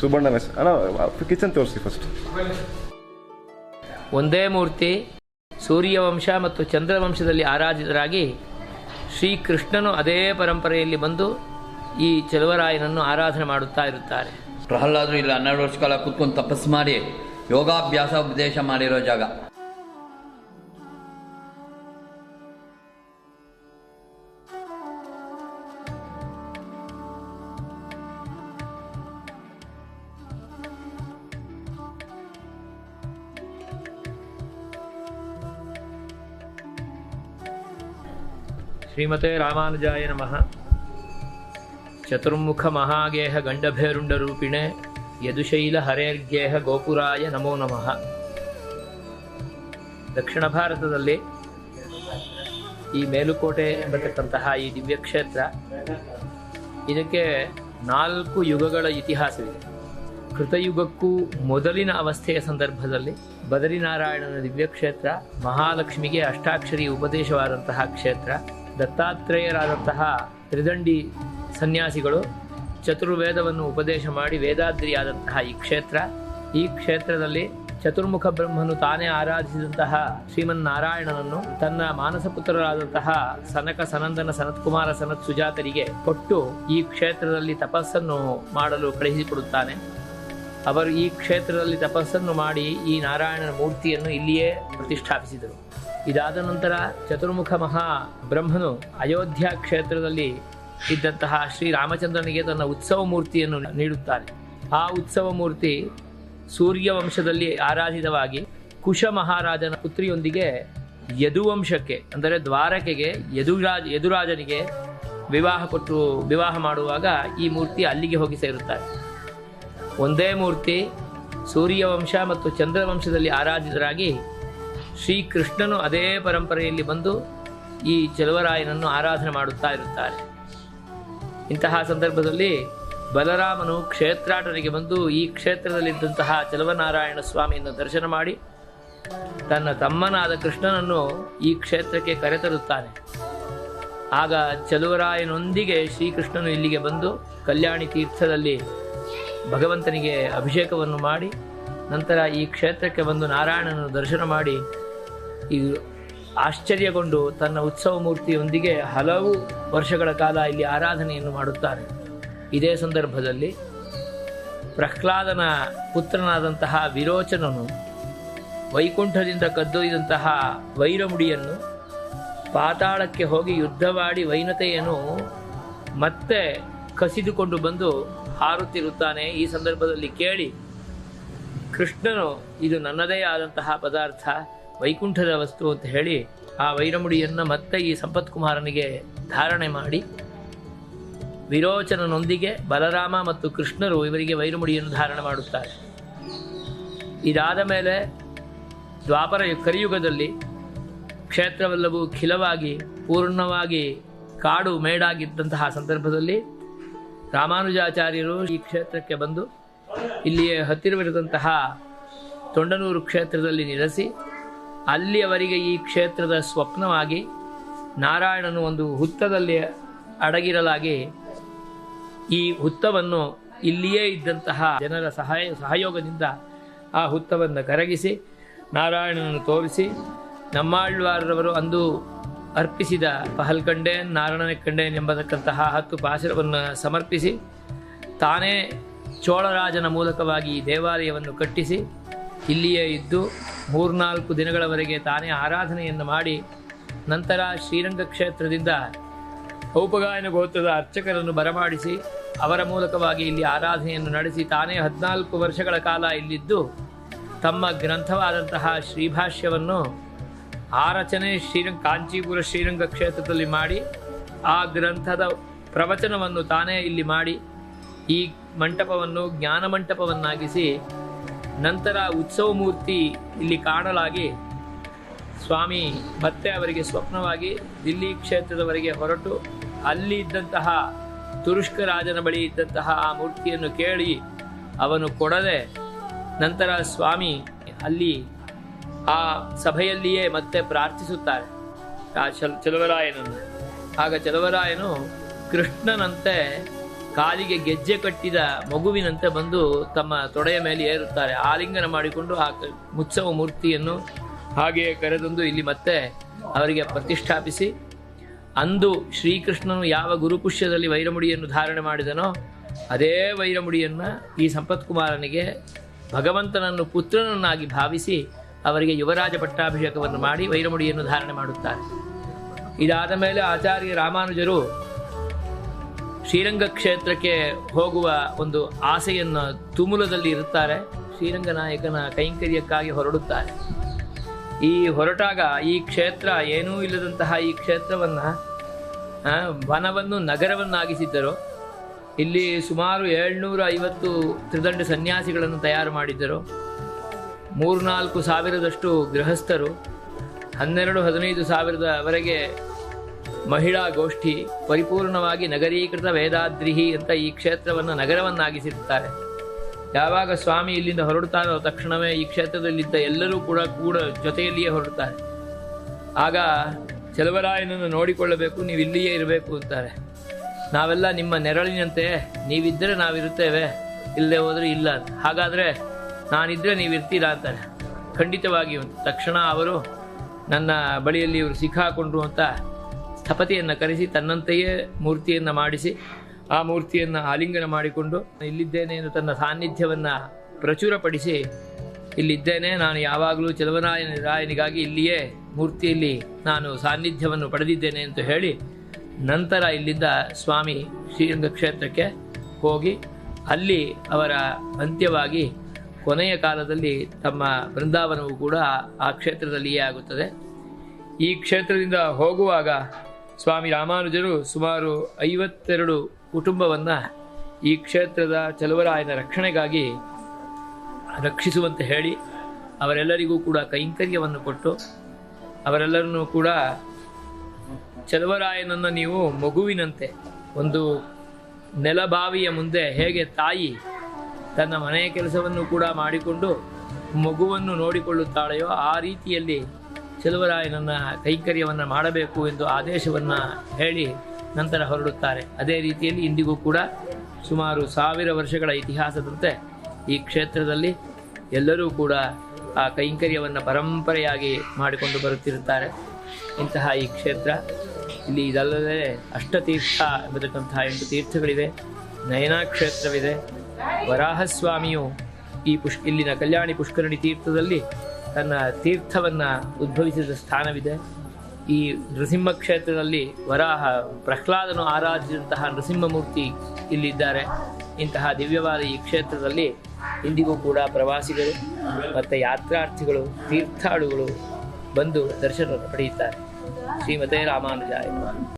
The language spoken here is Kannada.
ಸುಬ್ಬಣ್ಣನ ಅಣ್ಣ ಕಿಚನ್ ತೋರಿಸಿ ಫಸ್ಟ್. ಒಂದೇ ಮೂರ್ತಿ ಸೂರ್ಯವಂಶ ಮತ್ತು ಚಂದ್ರವಂಶದಲ್ಲಿ ಆರಾಧಿತರಾಗಿ ಶ್ರೀಕೃಷ್ಣನು ಅದೇ ಪರಂಪರೆಯಲ್ಲಿ ಬಂದು ಈ ಚಲುವರಾಯನನ್ನು ಆರಾಧನೆ ಮಾಡುತ್ತಾ ಇರುತ್ತಾರೆ. ಪ್ರಹ್ಲಾದರು ಇಲ್ಲಿ 12 ವರ್ಷ ಕಾಲ ಕೂತ್ಕೊಂಡು ತಪಸ್ಸು ಮಾಡಿ ಯೋಗಾಭ್ಯಾಸ ಉಪದೇಶ ಮಾಡಿರೋ ಜಾಗ. ಶ್ರೀಮತೆ ರಾಮಾನುಜಾಯ ನಮಃ. ಚತುರ್ಮುಖ ಮಹಾಗೇಹ ಗಂಡಭೇರುಂಡ ರೂಪಿಣೆ ಯದುಶೈಲ ಹರೇರ್ಗೇಹ ಗೋಪುರಾಯ ನಮೋ ನಮಃ. ದಕ್ಷಿಣ ಭಾರತದಲ್ಲಿ ಈ ಮೇಲುಕೋಟೆ ಎಂಬತಕ್ಕಂತಹ ಈ ದಿವ್ಯ ಕ್ಷೇತ್ರ, ಇದಕ್ಕೆ 4 ಯುಗಗಳ ಇತಿಹಾಸವಿದೆ. ಕೃತಯುಗಕ್ಕೂ ಮೊದಲಿನ ಅವಸ್ಥೆಯ ಸಂದರ್ಭದಲ್ಲಿ ಬದರಿನಾರಾಯಣನ ದಿವ್ಯ ಕ್ಷೇತ್ರ, ಮಹಾಲಕ್ಷ್ಮಿಗೆ ಅಷ್ಟಾಕ್ಷರಿ ಉಪದೇಶವಾದಂತಹ ಕ್ಷೇತ್ರ, ದತ್ತಾತ್ರೇಯರಾದಂತಹ ತ್ರಿದಂಡಿ ಸನ್ಯಾಸಿಗಳು ಚತುರ್ವೇದವನ್ನು ಉಪದೇಶ ಮಾಡಿ ವೇದಾದ್ರಿಯಾದಂತಹ ಈ ಕ್ಷೇತ್ರದಲ್ಲಿ ಚತುರ್ಮುಖ ಬ್ರಹ್ಮನು ತಾನೇ ಆರಾಧಿಸಿದಂತಹ ಶ್ರೀಮನ್ನಾರಾಯಣನನ್ನು ತನ್ನ ಮಾನಸಪುತ್ರರಾದಂತಹ ಸನಕ ಸನಂದನ ಸನತ್ಕುಮಾರ ಸನತ್ ಸುಜಾತರಿಗೆ ಕೊಟ್ಟು ಈ ಕ್ಷೇತ್ರದಲ್ಲಿ ತಪಸ್ಸನ್ನು ಮಾಡಲು ಕಳುಹಿಸಿಕೊಡುತ್ತಾನೆ. ಅವರು ಈ ಕ್ಷೇತ್ರದಲ್ಲಿ ತಪಸ್ಸನ್ನು ಮಾಡಿ ಈ ನಾರಾಯಣನ ಮೂರ್ತಿಯನ್ನು ಇಲ್ಲಿಯೇ ಪ್ರತಿಷ್ಠಾಪಿಸಿದರು. ಇದಾದ ನಂತರ ಚತುರ್ಮುಖ ಮಹಾ ಬ್ರಹ್ಮನು ಅಯೋಧ್ಯ ಕ್ಷೇತ್ರದಲ್ಲಿ ಇದ್ದಂತಹ ಶ್ರೀರಾಮಚಂದ್ರನಿಗೆ ತನ್ನ ಉತ್ಸವ ಮೂರ್ತಿಯನ್ನು ನೀಡುತ್ತಾನೆ. ಆ ಉತ್ಸವ ಮೂರ್ತಿ ಸೂರ್ಯವಂಶದಲ್ಲಿ ಆರಾಧಿತವಾಗಿ ಕುಶ ಮಹಾರಾಜನ ಪುತ್ರಿಯೊಂದಿಗೆ ಯದುವಂಶಕ್ಕೆ ಅಂದರೆ ದ್ವಾರಕೆಗೆ ಯದುರಾಜನಿಗೆ ವಿವಾಹ ಮಾಡುವಾಗ ಈ ಮೂರ್ತಿ ಅಲ್ಲಿಗೆ ಹೋಗಿ ಸೇರುತ್ತಾರೆ. ಒಂದೇ ಮೂರ್ತಿ ಸೂರ್ಯವಂಶ ಮತ್ತು ಚಂದ್ರವಂಶದಲ್ಲಿ ಆರಾಧಿತರಾಗಿ ಶ್ರೀಕೃಷ್ಣನು ಅದೇ ಪರಂಪರೆಯಲ್ಲಿ ಬಂದು ಈ ಚಲುವರಾಯನನ್ನು ಆರಾಧನೆ ಮಾಡುತ್ತಾ ಇರುತ್ತಾರೆ. ಇಂತಹ ಸಂದರ್ಭದಲ್ಲಿ ಬಲರಾಮನು ಕ್ಷೇತ್ರಾಟನಿಗೆ ಬಂದು ಈ ಕ್ಷೇತ್ರದಲ್ಲಿದ್ದಂತಹ ಚಲುವನಾರಾಯಣ ಸ್ವಾಮಿಯನ್ನು ದರ್ಶನ ಮಾಡಿ ತನ್ನ ತಮ್ಮನಾದ ಕೃಷ್ಣನನ್ನು ಈ ಕ್ಷೇತ್ರಕ್ಕೆ ಕರೆತರುತ್ತಾನೆ. ಆಗ ಚಲುವರಾಯನೊಂದಿಗೆ ಶ್ರೀಕೃಷ್ಣನು ಇಲ್ಲಿಗೆ ಬಂದು ಕಲ್ಯಾಣಿ ತೀರ್ಥದಲ್ಲಿ ಭಗವಂತನಿಗೆ ಅಭಿಷೇಕವನ್ನು ಮಾಡಿ ನಂತರ ಈ ಕ್ಷೇತ್ರಕ್ಕೆ ಬಂದು ನಾರಾಯಣನನ್ನು ದರ್ಶನ ಮಾಡಿ ಈ ಆಶ್ಚರ್ಯಗೊಂಡು ತನ್ನ ಉತ್ಸವ ಮೂರ್ತಿಯೊಂದಿಗೆ ಹಲವು ವರ್ಷಗಳ ಕಾಲ ಇಲ್ಲಿ ಆರಾಧನೆಯನ್ನು ಮಾಡುತ್ತಾನೆ. ಇದೇ ಸಂದರ್ಭದಲ್ಲಿ ಪ್ರಹ್ಲಾದನ ಪುತ್ರನಾದಂತಹ ವಿರೋಚನನು ವೈಕುಂಠದಿಂದ ಕದ್ದೊಯ್ದಂತಹ ವೈರಮುಡಿಯನ್ನು ಪಾತಾಳಕ್ಕೆ ಹೋಗಿ ಯುದ್ಧವಾಡಿ ವೈನತೆಯನ್ನು ಮತ್ತೆ ಕಸಿದುಕೊಂಡು ಬಂದು ಹಾರುತ್ತಿರುತ್ತಾನೆ. ಈ ಸಂದರ್ಭದಲ್ಲಿ ಕೇಳಿ ಕೃಷ್ಣನು ಇದು ನನ್ನದೇ ಆದಂತಹ ಪದಾರ್ಥ, ವೈಕುಂಠದ ವಸ್ತು ಅಂತ ಹೇಳಿ ಆ ವೈರಮುಡಿಯನ್ನು ಮತ್ತೆ ಈ ಸಂಪತ್ಕುಮಾರನಿಗೆ ಧಾರಣೆ ಮಾಡಿ ವಿರೋಚನನೊಂದಿಗೆ ಬಲರಾಮ ಮತ್ತು ಕೃಷ್ಣರು ಇವರಿಗೆ ವೈರಮುಡಿಯನ್ನು ಧಾರಣೆ ಮಾಡುತ್ತಾರೆ. ಇದಾದ ಮೇಲೆ ಕಲಿಯುಗದಲ್ಲಿ ಕ್ಷೇತ್ರವೆಲ್ಲವೂ ಖಿಲವಾಗಿ ಪೂರ್ಣವಾಗಿ ಕಾಡು ಮೇಡಾಗಿದ್ದಂತಹ ಸಂದರ್ಭದಲ್ಲಿ ರಾಮಾನುಜಾಚಾರ್ಯರು ಈ ಕ್ಷೇತ್ರಕ್ಕೆ ಬಂದು ಇಲ್ಲಿಯೇ ಹತ್ತಿರವಿರದಂತಹ ತೊಂಡನೂರು ಕ್ಷೇತ್ರದಲ್ಲಿ ನೆಲೆಸಿ ಅಲ್ಲಿ ಅವರಿಗೆ ಈ ಕ್ಷೇತ್ರದ ಸ್ವಪ್ನವಾಗಿ ನಾರಾಯಣನು ಒಂದು ಹುತ್ತದಲ್ಲಿ ಅಡಗಿರಲಾಗಿ ಈ ಹುತ್ತವನ್ನು ಇಲ್ಲಿಯೇ ಇದ್ದಂತಹ ಜನರ ಸಹಯೋಗದಿಂದ ಆ ಹುತ್ತವನ್ನು ಕರಗಿಸಿ ನಾರಾಯಣನನ್ನು ತೋರಿಸಿ ನಮ್ಮಾಳ್ವಾರರವರು ಅಂದು ಅರ್ಪಿಸಿದ ಪಹಲ್ಕಂಡೇನ್ ನಾರಾಯಣ ಕಂಡೇನ್ ಎಂಬತಕ್ಕಂತಹ 10 ಪಾಶುರವನ್ನು ಸಮರ್ಪಿಸಿ ತಾನೇ ಚೋಳರಾಜನ ಮೂಲಕವಾಗಿ ದೇವಾಲಯವನ್ನು ಕಟ್ಟಿಸಿ ಇಲ್ಲಿಯೇ ಇದ್ದು 3-4 ದಿನಗಳವರೆಗೆ ತಾನೇ ಆರಾಧನೆಯನ್ನು ಮಾಡಿ ನಂತರ ಶ್ರೀರಂಗ ಕ್ಷೇತ್ರದಿಂದ ಔಪಗಾಯನ ಗೋತ್ರದ ಅರ್ಚಕರನ್ನು ಬರಮಾಡಿಸಿ ಅವರ ಮೂಲಕವಾಗಿ ಇಲ್ಲಿ ಆರಾಧನೆಯನ್ನು ನಡೆಸಿ ತಾನೇ 14 ವರ್ಷಗಳ ಕಾಲ ಇಲ್ಲಿದ್ದು ತಮ್ಮ ಗ್ರಂಥವಾದಂತಹ ಶ್ರೀಭಾಷ್ಯವನ್ನು ಆರಚನೆ ಕಾಂಚೀಪುರ ಶ್ರೀರಂಗ ಕ್ಷೇತ್ರದಲ್ಲಿ ಮಾಡಿ ಆ ಗ್ರಂಥದ ಪ್ರವಚನವನ್ನು ತಾನೇ ಇಲ್ಲಿ ಮಾಡಿ ಈ ಮಂಟಪವನ್ನು ಜ್ಞಾನ ಮಂಟಪವನ್ನಾಗಿಸಿ ನಂತರ ಉತ್ಸವ ಮೂರ್ತಿ ಇಲ್ಲಿ ಕಾಣಲಾಗಿ ಸ್ವಾಮಿ ಮತ್ತೆ ಅವರಿಗೆ ಸ್ವಪ್ನವಾಗಿ ದಿಲ್ಲಿ ಕ್ಷೇತ್ರದವರೆಗೆ ಹೊರಟು ಅಲ್ಲಿ ಇದ್ದಂತಹ ತುರುಷ್ಕ ರಾಜನ ಬಳಿ ಇದ್ದಂತಹ ಆ ಮೂರ್ತಿಯನ್ನು ಕೇಳಿ ಅವನು ಕೊಡದೆ ನಂತರ ಸ್ವಾಮಿ ಅಲ್ಲಿ ಆ ಸಭೆಯಲ್ಲಿಯೇ ಮತ್ತೆ ಪ್ರಾರ್ಥಿಸುತ್ತಾರೆ ಆ ಚಲುವರಾಯನನ್ನು. ಆಗ ಚಲುವರಾಯನು ಕೃಷ್ಣನಂತೆ ಕಾಲಿಗೆ ಗೆಜ್ಜೆ ಕಟ್ಟಿದ ಮಗುವಿನಂತೆ ಬಂದು ತಮ್ಮ ತೊಡೆಯ ಮೇಲೆ ಏರುತ್ತಾರೆ. ಆಲಿಂಗನ ಮಾಡಿಕೊಂಡು ಆ ಮುತ್ಸವ ಮೂರ್ತಿಯನ್ನು ಹಾಗೆಯೇ ಕರೆದೊಂದು ಇಲ್ಲಿ ಮತ್ತೆ ಅವರಿಗೆ ಪ್ರತಿಷ್ಠಾಪಿಸಿ, ಅಂದು ಶ್ರೀಕೃಷ್ಣನು ಯಾವ ಗುರುಪುಷ್ಯದಲ್ಲಿ ವೈರಮುಡಿಯನ್ನು ಧಾರಣೆ ಮಾಡಿದನೋ ಅದೇ ವೈರಮುಡಿಯನ್ನು ಈ ಸಂಪತ್ಕುಮಾರನಿಗೆ ಭಗವಂತನನ್ನು ಪುತ್ರನನ್ನಾಗಿ ಭಾವಿಸಿ ಅವರಿಗೆ ಯುವರಾಜ ಪಟ್ಟಾಭಿಷೇಕವನ್ನು ಮಾಡಿ ವೈರಮುಡಿಯನ್ನು ಧಾರಣೆ ಮಾಡುತ್ತಾರೆ. ಇದಾದ ಮೇಲೆ ಆಚಾರ್ಯ ರಾಮಾನುಜರು ಶ್ರೀರಂಗ ಕ್ಷೇತ್ರಕ್ಕೆ ಹೋಗುವ ಒಂದು ಆಸೆಯನ್ನು ತುಮುಲದಲ್ಲಿ ಇರುತ್ತಾರೆ. ಶ್ರೀರಂಗ ನಾಯಕನ ಕೈಂಕರ್ಯಕ್ಕಾಗಿ ಹೊರಡುತ್ತಾರೆ. ಈ ಹೊರಟಾಗ ಈ ಕ್ಷೇತ್ರ ಏನೂ ಇಲ್ಲದಂತಹ ಈ ಕ್ಷೇತ್ರವನ್ನು ವನವನ್ನು ನಗರವನ್ನಾಗಿಸಿದ್ದರು. ಇಲ್ಲಿ ಸುಮಾರು 750 ತ್ರಿದಂಡ ಸನ್ಯಾಸಿಗಳನ್ನು ತಯಾರು ಮಾಡಿದ್ದರು. 3-4 ಸಾವಿರದಷ್ಟು ಗೃಹಸ್ಥರು, 12-15 ಸಾವಿರದವರೆಗೆ ಮಹಿಳಾ ಗೋಷ್ಠಿ, ಪರಿಪೂರ್ಣವಾಗಿ ನಗರೀಕೃತ ವೇದಾದ್ರಿಹಿ ಅಂತ ಈ ಕ್ಷೇತ್ರವನ್ನು ನಗರವನ್ನಾಗಿಸಿರುತ್ತಾರೆ. ಯಾವಾಗ ಸ್ವಾಮಿ ಇಲ್ಲಿಂದ ಹೊರಡುತ್ತಾರೋ ತಕ್ಷಣವೇ ಈ ಕ್ಷೇತ್ರದಲ್ಲಿದ್ದ ಎಲ್ಲರೂ ಕೂಡ ಜೊತೆಯಲ್ಲಿಯೇ ಹೊರಡುತ್ತಾರೆ. ಆಗ ಚಲುವರಾಯನನ್ನು ನೋಡಿಕೊಳ್ಳಬೇಕು, ನೀವು ಇಲ್ಲಿಯೇ ಇರಬೇಕು ಅಂತಾರೆ. ನಾವೆಲ್ಲ ನಿಮ್ಮ ನೆರಳಿನಂತೆ, ನೀವಿದ್ದರೆ ನಾವಿರುತ್ತೇವೆ, ಇಲ್ಲದೆ ಹೋದರೆ ಇಲ್ಲ ಅಂತ. ಹಾಗಾದರೆ ನಾನಿದ್ದರೆ ನೀವಿರ್ತೀರಾ ಅಂತಾರೆ. ಖಂಡಿತವಾಗಿಯೂ. ತಕ್ಷಣ ಅವರು ನನ್ನ ಬಳಿಯಲ್ಲಿ ಇವರು ಸಿಕ್ಕಾಕೊಂಡ್ರು ಅಂತ ಸ್ಥಪತಿಯನ್ನು ಕರೆಸಿ ತನ್ನಂತೆಯೇ ಮೂರ್ತಿಯನ್ನು ಮಾಡಿಸಿ ಆ ಮೂರ್ತಿಯನ್ನು ಆಲಿಂಗನ ಮಾಡಿಕೊಂಡು ಇಲ್ಲಿದ್ದೇನೆ ಎಂದು ತನ್ನ ಸಾನ್ನಿಧ್ಯವನ್ನು ಪ್ರಚುರಪಡಿಸಿ, ಇಲ್ಲಿದ್ದೇನೆ ನಾನು, ಯಾವಾಗಲೂ ಚಲುವರಾಯನಿಗಾಗಿ ಇಲ್ಲಿಯೇ ಮೂರ್ತಿಯಲ್ಲಿ ನಾನು ಸಾನ್ನಿಧ್ಯವನ್ನು ಪಡೆದಿದ್ದೇನೆ ಅಂತ ಹೇಳಿ ನಂತರ ಇಲ್ಲಿಂದ ಸ್ವಾಮಿ ಶ್ರೀರಂಗ ಕ್ಷೇತ್ರಕ್ಕೆ ಹೋಗಿ ಅಲ್ಲಿ ಅವರ ಅಂತ್ಯವಾಗಿ ಕೊನೆಯ ಕಾಲದಲ್ಲಿ ತಮ್ಮ ಬೃಂದಾವನವು ಕೂಡ ಆ ಕ್ಷೇತ್ರದಲ್ಲಿಯೇ ಆಗುತ್ತದೆ. ಈ ಕ್ಷೇತ್ರದಿಂದ ಹೋಗುವಾಗ ಸ್ವಾಮಿ ರಾಮಾನುಜರು ಸುಮಾರು 52 ಕುಟುಂಬವನ್ನು ಈ ಕ್ಷೇತ್ರದ ಚಲುವರಾಯನ ರಕ್ಷಣೆಗಾಗಿ ರಕ್ಷಿಸುವಂತೆ ಹೇಳಿ ಅವರೆಲ್ಲರಿಗೂ ಕೂಡ ಕೈಂಕರ್ಯವನ್ನು ಕೊಟ್ಟು ಅವರೆಲ್ಲರನ್ನೂ ಕೂಡ ಚಲುವರಾಯನನ್ನು ನೀವು ಮಗುವಿನಂತೆ, ಒಂದು ನೆಲಬಾವಿಯ ಮುಂದೆ ಹೇಗೆ ತಾಯಿ ತನ್ನ ಮನೆಯ ಕೆಲಸವನ್ನು ಕೂಡ ಮಾಡಿಕೊಂಡು ಮಗುವನ್ನು ನೋಡಿಕೊಳ್ಳುತ್ತಾಳೆಯೋ ಆ ರೀತಿಯಲ್ಲಿ ಚಲುವರಾಯನನ್ನ ಕೈಂಕರ್ಯವನ್ನು ಮಾಡಬೇಕು ಎಂದು ಆದೇಶವನ್ನು ಹೇಳಿ ನಂತರ ಹೊರಡುತ್ತಾರೆ. ಅದೇ ರೀತಿಯಲ್ಲಿ ಇಂದಿಗೂ ಕೂಡ ಸುಮಾರು 1000 ವರ್ಷಗಳ ಇತಿಹಾಸದಂತೆ ಈ ಕ್ಷೇತ್ರದಲ್ಲಿ ಎಲ್ಲರೂ ಕೂಡ ಆ ಕೈಂಕರ್ಯವನ್ನು ಪರಂಪರೆಯಾಗಿ ಮಾಡಿಕೊಂಡು ಬರುತ್ತಿರುತ್ತಾರೆ. ಇಂತಹ ಈ ಕ್ಷೇತ್ರ ಇಲ್ಲಿ ಇದಲ್ಲದೆ ಅಷ್ಟತೀರ್ಥ ಎಂಬತಕ್ಕಂತಹ 8 ತೀರ್ಥಗಳಿವೆ. ನಯನಾ ಕ್ಷೇತ್ರವಿದೆ. ವರಾಹಸ್ವಾಮಿಯು ಈ ಇಲ್ಲಿನ ಕಲ್ಯಾಣಿ ಪುಷ್ಕರಣಿ ತೀರ್ಥದಲ್ಲಿ ತನ್ನ ತೀರ್ಥವನ್ನು ಉದ್ಭವಿಸಿದ ಸ್ಥಾನವಿದೆ. ಈ ನೃಸಿಂಹ ಕ್ಷೇತ್ರದಲ್ಲಿ ವರಾಹ ಪ್ರಹ್ಲಾದನು ಆರಾಧಿಸಿದಂತಹ ನೃಸಿಂಹಮೂರ್ತಿ ಇಲ್ಲಿದ್ದಾರೆ. ಇಂತಹ ದಿವ್ಯವಾದ ಈ ಕ್ಷೇತ್ರದಲ್ಲಿ ಇಂದಿಗೂ ಕೂಡ ಪ್ರವಾಸಿಗರು ಮತ್ತು ಯಾತ್ರಾರ್ಥಿಗಳು, ತೀರ್ಥಾಳುಗಳು ಬಂದು ದರ್ಶನ ಪಡೆಯುತ್ತಾರೆ. ಶ್ರೀಮತೆ ರಾಮಾನುಜಾಯ.